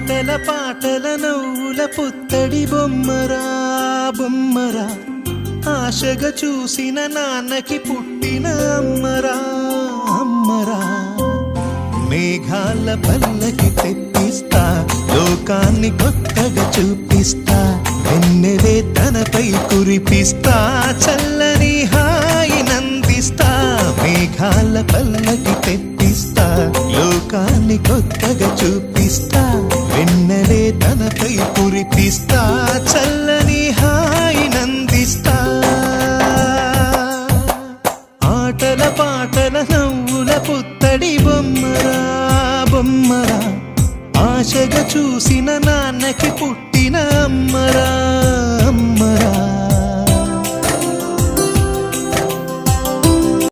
ఆటల పాటల నవ్వుల పుత్తడి బొమ్మరా బొమ్మరా, ఆశగా చూసిన నాన్నకి పుట్టిన అమ్మరా అమ్మరా. మేఘాల పల్లకి తెప్పిస్తా, లోకాన్ని కొత్తగా చూపిస్తా, వెన్నెలే తనపై కురిపిస్తా, చల్లని హాయి నందిస్తా. మేఘాల పల్లకి తెప్పిస్తా, లోకాన్ని కొత్తగా చూపిస్తా, వెన్నెలే తనపై కురిపిస్తా, చల్లని హాయి నందిస్తా. ఆటల పాటల నవ్వుల పుత్తడి బొమ్మరా బొమ్మరా, ఆశగా చూసిన నాన్నకి పుట్టిన అమ్మరా అమ్మ.